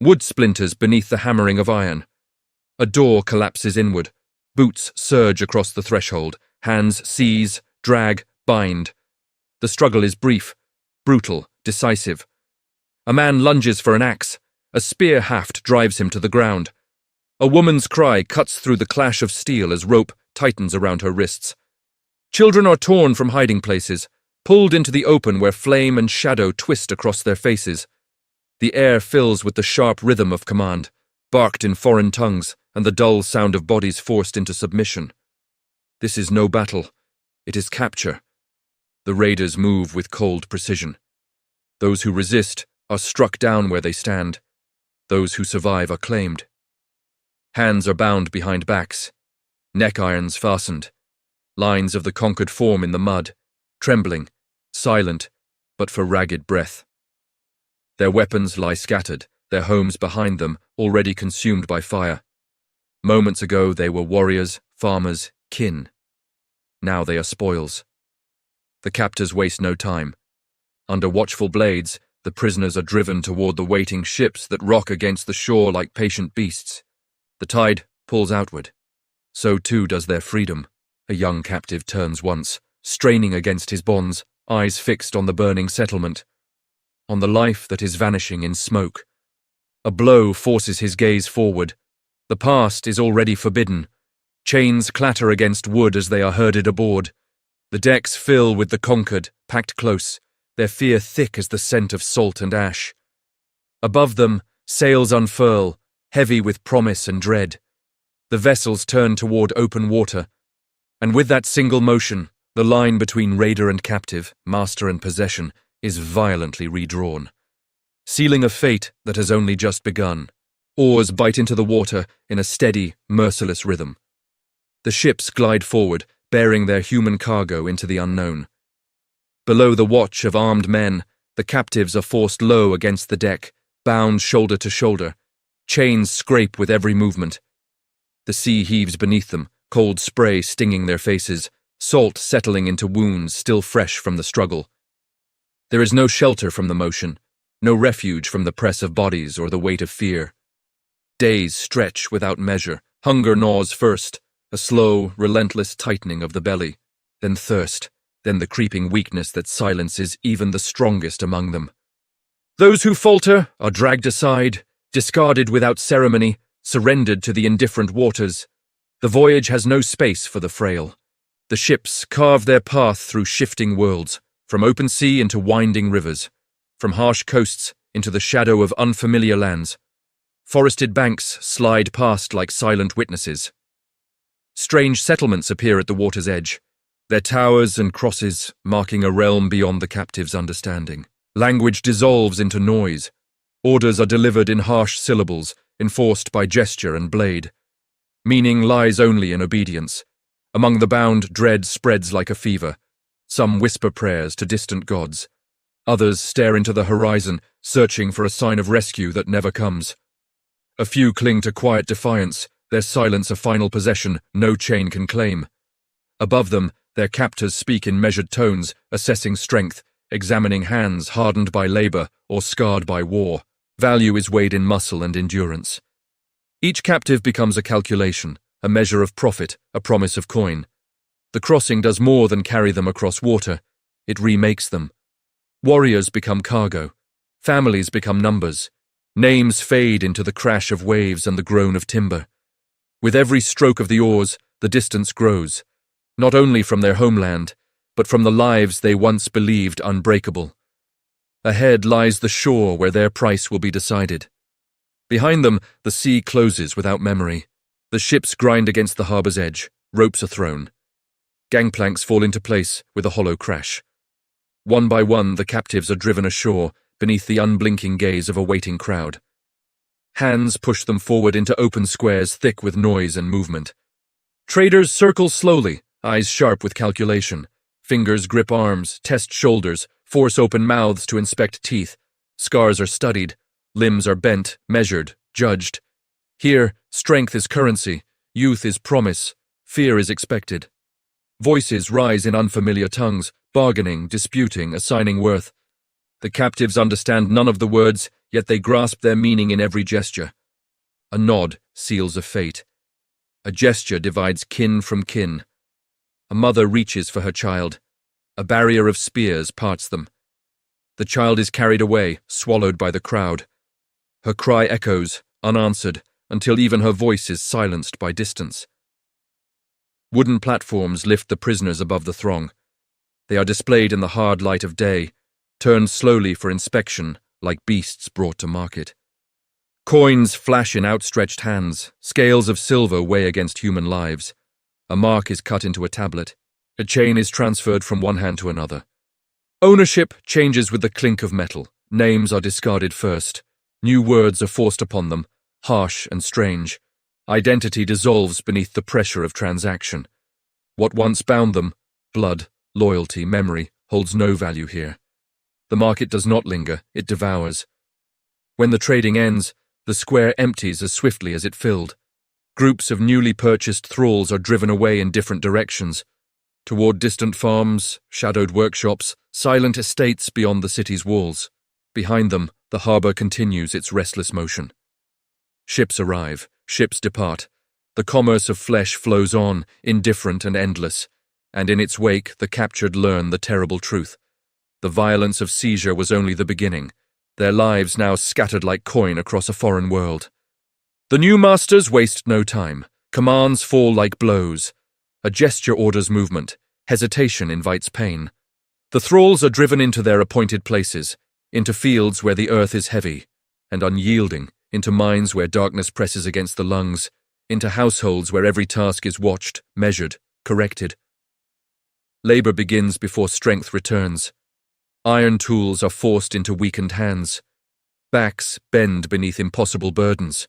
Wood splinters beneath the hammering of iron. A door collapses inward. Boots surge across the threshold. Hands seize, drag, bind. The struggle is brief, brutal, decisive. A man lunges for an axe. A spear haft drives him to the ground. A woman's cry cuts through the clash of steel as rope tightens around her wrists. Children are torn from hiding places, pulled into the open where flame and shadow twist across their faces. The air fills with the sharp rhythm of command, barked in foreign tongues, and the dull sound of bodies forced into submission. This is no battle. It is capture. The raiders move with cold precision. Those who resist are struck down where they stand. Those who survive are claimed. Hands are bound behind backs. Neck irons fastened. Lines of the conquered form in the mud, trembling, silent, but for ragged breath. Their weapons lie scattered, their homes behind them, already consumed by fire. Moments ago they were warriors, farmers, kin. Now they are spoils. The captors waste no time. Under watchful blades, the prisoners are driven toward the waiting ships that rock against the shore like patient beasts. The tide pulls outward. So too does their freedom. A young captive turns once, straining against his bonds, eyes fixed on the burning settlement, on the life that is vanishing in smoke. A blow forces his gaze forward. The past is already forbidden. Chains clatter against wood as they are herded aboard. The decks fill with the conquered, packed close, their fear thick as the scent of salt and ash. Above them, sails unfurl, heavy with promise and dread. The vessels turn toward open water, and with that single motion, the line between raider and captive, master and possession, is violently redrawn, sealing a fate that has only just begun. Oars bite into the water in a steady, merciless rhythm. The ships glide forward, bearing their human cargo into the unknown. Below the watch of armed men, the captives are forced low against the deck, bound shoulder to shoulder. Chains scrape with every movement. The sea heaves beneath them, cold spray stinging their faces, salt settling into wounds still fresh from the struggle. There is no shelter from the motion, no refuge from the press of bodies or the weight of fear. Days stretch without measure. Hunger gnaws first, a slow, relentless tightening of the belly, then thirst, then the creeping weakness that silences even the strongest among them. Those who falter are dragged aside, discarded without ceremony, surrendered to the indifferent waters. The voyage has no space for the frail. The ships carve their path through shifting worlds, from open sea into winding rivers, from harsh coasts into the shadow of unfamiliar lands. Forested banks slide past like silent witnesses. Strange settlements appear at the water's edge, their towers and crosses marking a realm beyond the captive's understanding. Language dissolves into noise. Orders are delivered in harsh syllables, enforced by gesture and blade. Meaning lies only in obedience. Among the bound, dread spreads like a fever. Some whisper prayers to distant gods. Others stare into the horizon, searching for a sign of rescue that never comes. A few cling to quiet defiance, their silence a final possession no chain can claim. Above them, their captors speak in measured tones, assessing strength, examining hands hardened by labor or scarred by war. Value is weighed in muscle and endurance. Each captive becomes a calculation, a measure of profit, a promise of coin. The crossing does more than carry them across water. It remakes them. Warriors become cargo. Families become numbers. Names fade into the crash of waves and the groan of timber. With every stroke of the oars, the distance grows, not only from their homeland, but from the lives they once believed unbreakable. Ahead lies the shore where their price will be decided. Behind them, the sea closes without memory. The ships grind against the harbor's edge. Ropes are thrown. Gangplanks fall into place with a hollow crash. One by one, the captives are driven ashore beneath the unblinking gaze of a waiting crowd. Hands push them forward into open squares thick with noise and movement. Traders circle slowly, eyes sharp with calculation. Fingers grip arms, test shoulders, force open mouths to inspect teeth. Scars are studied. Limbs are bent, measured, judged. Here, strength is currency, youth is promise, fear is expected. Voices rise in unfamiliar tongues, bargaining, disputing, assigning worth. The captives understand none of the words, yet they grasp their meaning in every gesture. A nod seals a fate. A gesture divides kin from kin. A mother reaches for her child. A barrier of spears parts them. The child is carried away, swallowed by the crowd. Her cry echoes, unanswered, until even her voice is silenced by distance. Wooden platforms lift the prisoners above the throng. They are displayed in the hard light of day, turned slowly for inspection like beasts brought to market. Coins flash in outstretched hands, scales of silver weigh against human lives. A mark is cut into a tablet. A chain is transferred from one hand to another. Ownership changes with the clink of metal. Names are discarded first. New words are forced upon them, harsh and strange. Identity dissolves beneath the pressure of transaction. What once bound them, blood, loyalty, memory, holds no value here. The market does not linger, it devours. When the trading ends, the square empties as swiftly as it filled. Groups of newly purchased thralls are driven away in different directions, toward distant farms, shadowed workshops, silent estates beyond the city's walls. Behind them, the harbour continues its restless motion. Ships arrive, ships depart. The commerce of flesh flows on, indifferent and endless, and in its wake the captured learn the terrible truth. The violence of seizure was only the beginning, their lives now scattered like coin across a foreign world. The new masters waste no time. Commands fall like blows. A gesture orders movement. Hesitation invites pain. The thralls are driven into their appointed places, into fields where the earth is heavy and unyielding, into mines where darkness presses against the lungs, into households where every task is watched, measured, corrected. Labor begins before strength returns. Iron tools are forced into weakened hands. Backs bend beneath impossible burdens.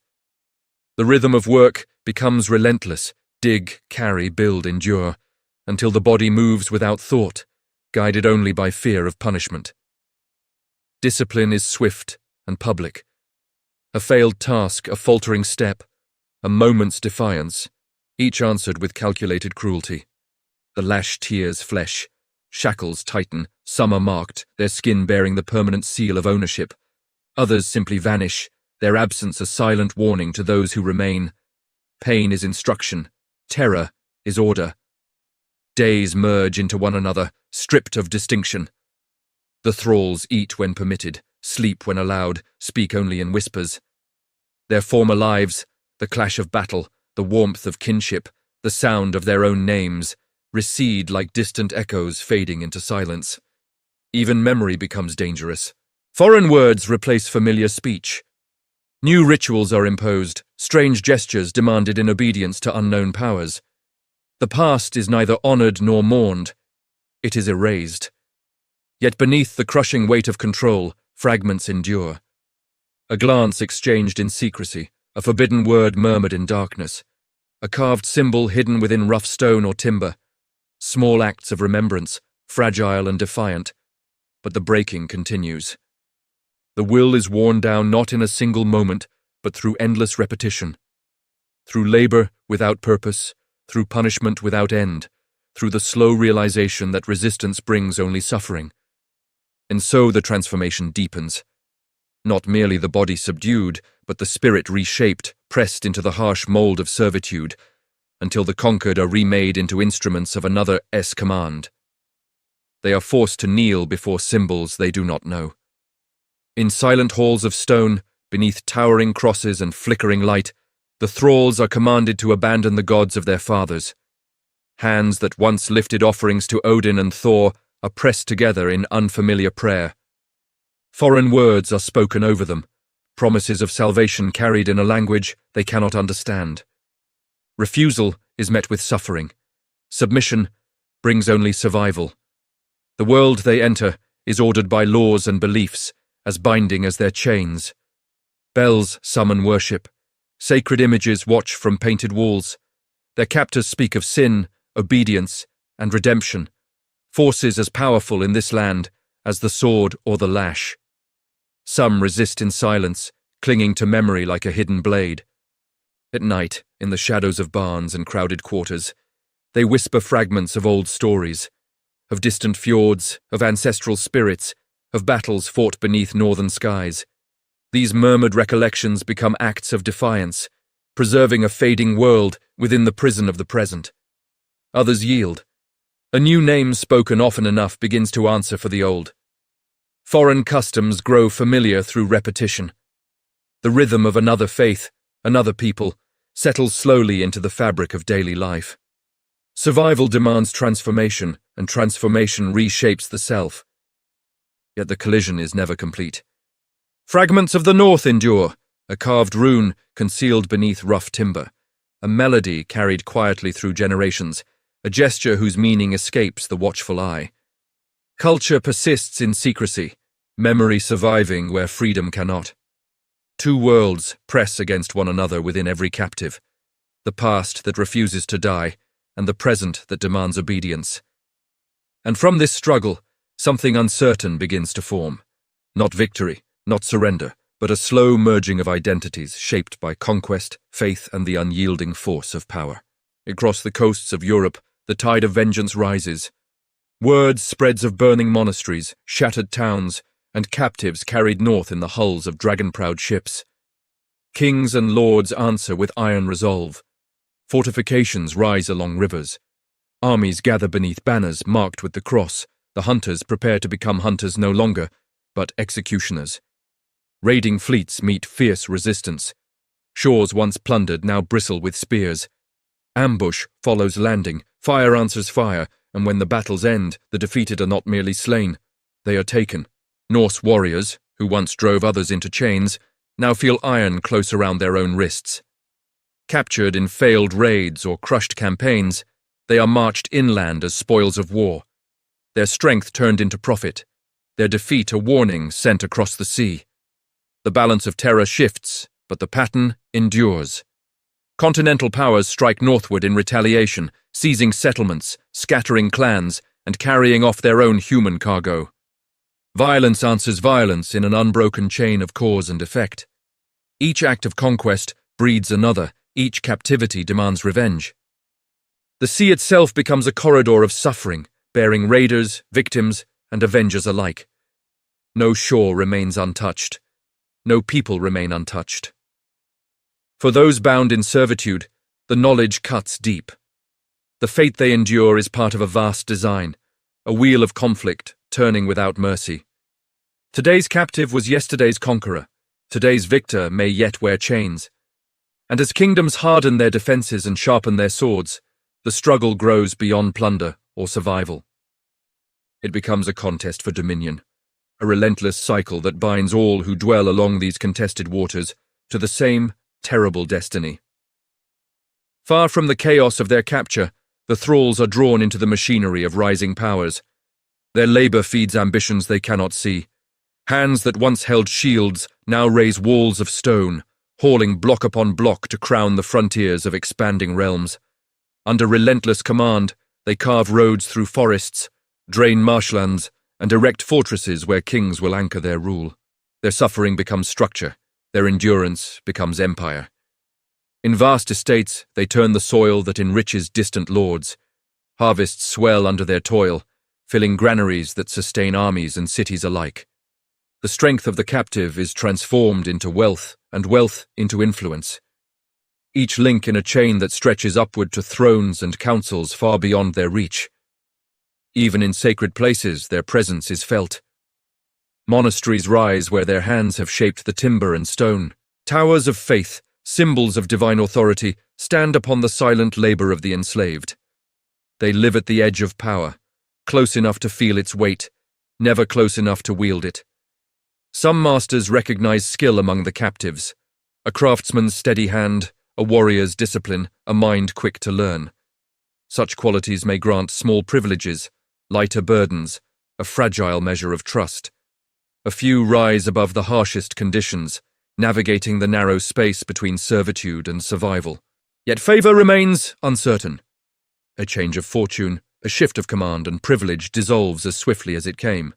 The rhythm of work becomes relentless. Dig, carry, build, endure, until the body moves without thought, guided only by fear of punishment. Discipline is swift and public. A failed task, a faltering step, a moment's defiance, each answered with calculated cruelty. The lash tears flesh. Shackles tighten, some are marked, their skin bearing the permanent seal of ownership. Others simply vanish, their absence a silent warning to those who remain. Pain is instruction, terror is order. Days merge into one another, stripped of distinction. The thralls eat when permitted, sleep when allowed, speak only in whispers. Their former lives, the clash of battle, the warmth of kinship, the sound of their own names, recede like distant echoes fading into silence. Even memory becomes dangerous. Foreign words replace familiar speech. New rituals are imposed, strange gestures demanded in obedience to unknown powers. The past is neither honored nor mourned. It is erased. Yet beneath the crushing weight of control, fragments endure. A glance exchanged in secrecy, a forbidden word murmured in darkness, a carved symbol hidden within rough stone or timber. Small acts of remembrance, fragile and defiant, but the breaking continues. The will is worn down not in a single moment, but through endless repetition. Through labor without purpose, through punishment without end, through the slow realization that resistance brings only suffering. And so the transformation deepens. Not merely the body subdued, but the spirit reshaped, pressed into the harsh mold of servitude, until the conquered are remade into instruments of another command. They are forced to kneel before symbols they do not know. In silent halls of stone, beneath towering crosses and flickering light, the thralls are commanded to abandon the gods of their fathers. Hands that once lifted offerings to Odin and Thor are pressed together in unfamiliar prayer. Foreign words are spoken over them, promises of salvation carried in a language they cannot understand. Refusal is met with suffering. Submission brings only survival. The world they enter is ordered by laws and beliefs, as binding as their chains. Bells summon worship. Sacred images watch from painted walls. Their captors speak of sin, obedience, and redemption, forces as powerful in this land as the sword or the lash. Some resist in silence, clinging to memory like a hidden blade. At night, in the shadows of barns and crowded quarters, they whisper fragments of old stories, of distant fjords, of ancestral spirits, of battles fought beneath northern skies. These murmured recollections become acts of defiance, preserving a fading world within the prison of the present. Others yield. A new name spoken often enough begins to answer for the old. Foreign customs grow familiar through repetition. The rhythm of another faith, another people, settles slowly into the fabric of daily life. Survival demands transformation, and transformation reshapes the self. Yet the collision is never complete. Fragments of the north endure, a carved rune concealed beneath rough timber, a melody carried quietly through generations, a gesture whose meaning escapes the watchful eye. Culture persists in secrecy, memory surviving where freedom cannot. Two worlds press against one another within every captive, the past that refuses to die, and the present that demands obedience. And from this struggle, something uncertain begins to form. Not victory, not surrender, but a slow merging of identities shaped by conquest, faith, and the unyielding force of power. Across the coasts of Europe, the tide of vengeance rises. Word spreads of burning monasteries, shattered towns, and captives carried north in the hulls of dragon-proud ships. Kings and lords answer with iron resolve. Fortifications rise along rivers. Armies gather beneath banners marked with the cross. The hunters prepare to become hunters no longer, but executioners. Raiding fleets meet fierce resistance. Shores once plundered now bristle with spears. Ambush follows landing, fire answers fire, and when the battles end, the defeated are not merely slain, they are taken. Norse warriors, who once drove others into chains, now feel iron close around their own wrists. Captured in failed raids or crushed campaigns, they are marched inland as spoils of war. Their strength turned into profit, their defeat a warning sent across the sea. The balance of terror shifts, but the pattern endures. Continental powers strike northward in retaliation, seizing settlements, scattering clans, and carrying off their own human cargo. Violence answers violence in an unbroken chain of cause and effect. Each act of conquest breeds another, each captivity demands revenge. The sea itself becomes a corridor of suffering, bearing raiders, victims, and avengers alike. No shore remains untouched. No people remain untouched. For those bound in servitude, the knowledge cuts deep. The fate they endure is part of a vast design, a wheel of conflict turning without mercy. Today's captive was yesterday's conqueror. Today's victor may yet wear chains. And as kingdoms harden their defenses and sharpen their swords, the struggle grows beyond plunder or survival. It becomes a contest for dominion, a relentless cycle that binds all who dwell along these contested waters to the same terrible destiny. Far from the chaos of their capture, the Thralls are drawn into the machinery of rising powers. Their labor feeds ambitions they cannot see. Hands that once held shields now raise walls of stone, hauling block upon block to crown the frontiers of expanding realms. Under relentless command, they carve roads through forests, drain marshlands, and erect fortresses where kings will anchor their rule. Their suffering becomes structure, their endurance becomes empire. In vast estates, they turn the soil that enriches distant lords. Harvests swell under their toil, filling granaries that sustain armies and cities alike. The strength of the captive is transformed into wealth, and wealth into influence. Each link in a chain that stretches upward to thrones and councils far beyond their reach. Even in sacred places, their presence is felt. Monasteries rise where their hands have shaped the timber and stone. Towers of faith, symbols of divine authority, stand upon the silent labor of the enslaved. They live at the edge of power, close enough to feel its weight, never close enough to wield it. Some masters recognize skill among the captives, a craftsman's steady hand, a warrior's discipline, a mind quick to learn. Such qualities may grant small privileges, lighter burdens, a fragile measure of trust. A few rise above the harshest conditions, navigating the narrow space between servitude and survival. Yet favor remains uncertain. A change of fortune, a shift of command and privilege dissolves as swiftly as it came.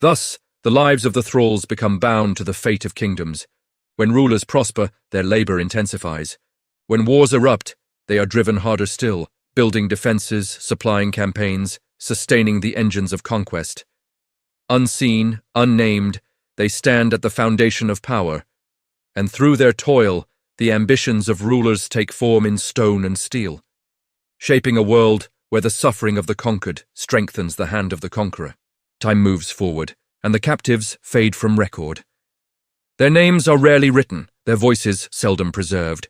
Thus, the lives of the Thralls become bound to the fate of kingdoms. When rulers prosper, their labor intensifies. When wars erupt, they are driven harder still, building defenses, supplying campaigns, sustaining the engines of conquest. Unseen, unnamed, they stand at the foundation of power, and through their toil, the ambitions of rulers take form in stone and steel, shaping a world where the suffering of the conquered strengthens the hand of the conqueror. Time moves forward, and the captives fade from record. Their names are rarely written, their voices seldom preserved.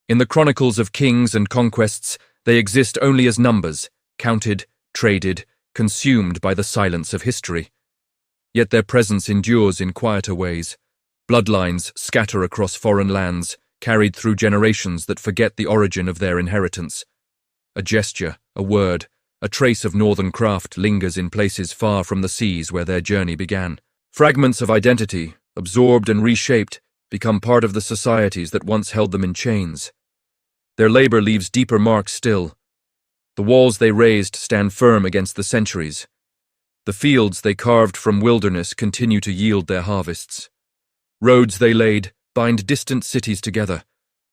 In the chronicles of kings and conquests, they exist only as numbers, counted, traded, consumed by the silence of history. Yet their presence endures in quieter ways. Bloodlines scatter across foreign lands, carried through generations that forget the origin of their inheritance. A gesture, a word, a trace of northern craft lingers in places far from the seas where their journey began. Fragments of identity, absorbed and reshaped, become part of the societies that once held them in chains. Their labor leaves deeper marks still. The walls they raised stand firm against the centuries. The fields they carved from wilderness continue to yield their harvests. Roads they laid bind distant cities together,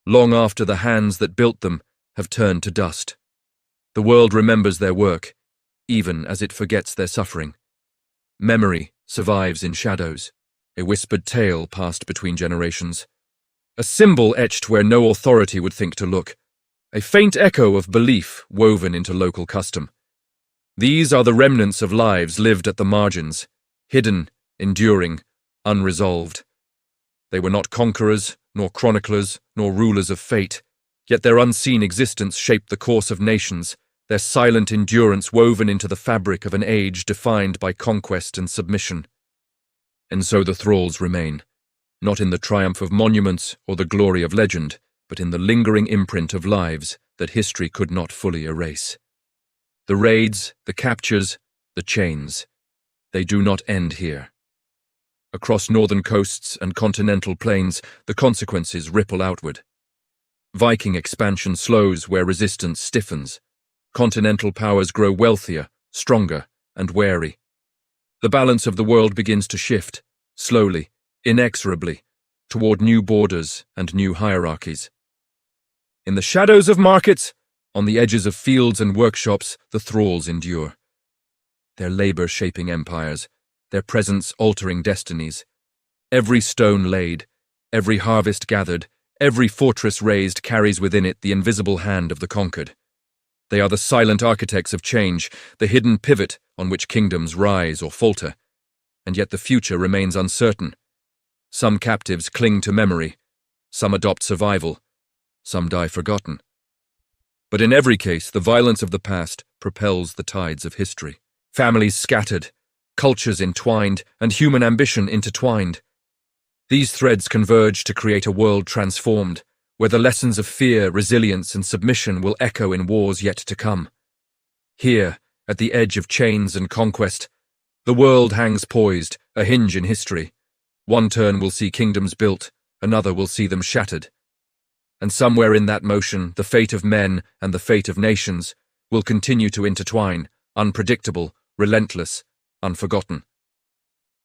long after the hands that built them have turned to dust. The world remembers their work, even as it forgets their suffering. Memory survives in shadows, a whispered tale passed between generations. A symbol etched where no authority would think to look, a faint echo of belief woven into local custom. These are the remnants of lives lived at the margins, hidden, enduring, unresolved. They were not conquerors, nor chroniclers, nor rulers of fate, yet their unseen existence shaped the course of nations, their silent endurance woven into the fabric of an age defined by conquest and submission. And so the Thralls remain, not in the triumph of monuments or the glory of legend, but in the lingering imprint of lives that history could not fully erase. The raids, the captures, the chains, they do not end here. Across northern coasts and continental plains, the consequences ripple outward. Viking expansion slows where resistance stiffens. Continental powers grow wealthier, stronger, and wary. The balance of the world begins to shift, slowly, inexorably, toward new borders and new hierarchies. In the shadows of markets, on the edges of fields and workshops, the Thralls endure. Their labor shaping empires, their presence altering destinies. Every stone laid, every harvest gathered, every fortress raised carries within it the invisible hand of the conquered. They are the silent architects of change, the hidden pivot on which kingdoms rise or falter. And yet the future remains uncertain. Some captives cling to memory, some adopt survival, some die forgotten. But in every case, the violence of the past propels the tides of history. Families scattered, cultures entwined, and human ambition intertwined. These threads converge to create a world transformed, where the lessons of fear, resilience, and submission will echo in wars yet to come. Here, at the edge of chains and conquest, the world hangs poised, a hinge in history. One turn will see kingdoms built, another will see them shattered. And somewhere in that motion, the fate of men and the fate of nations will continue to intertwine, unpredictable, relentless, unforgotten.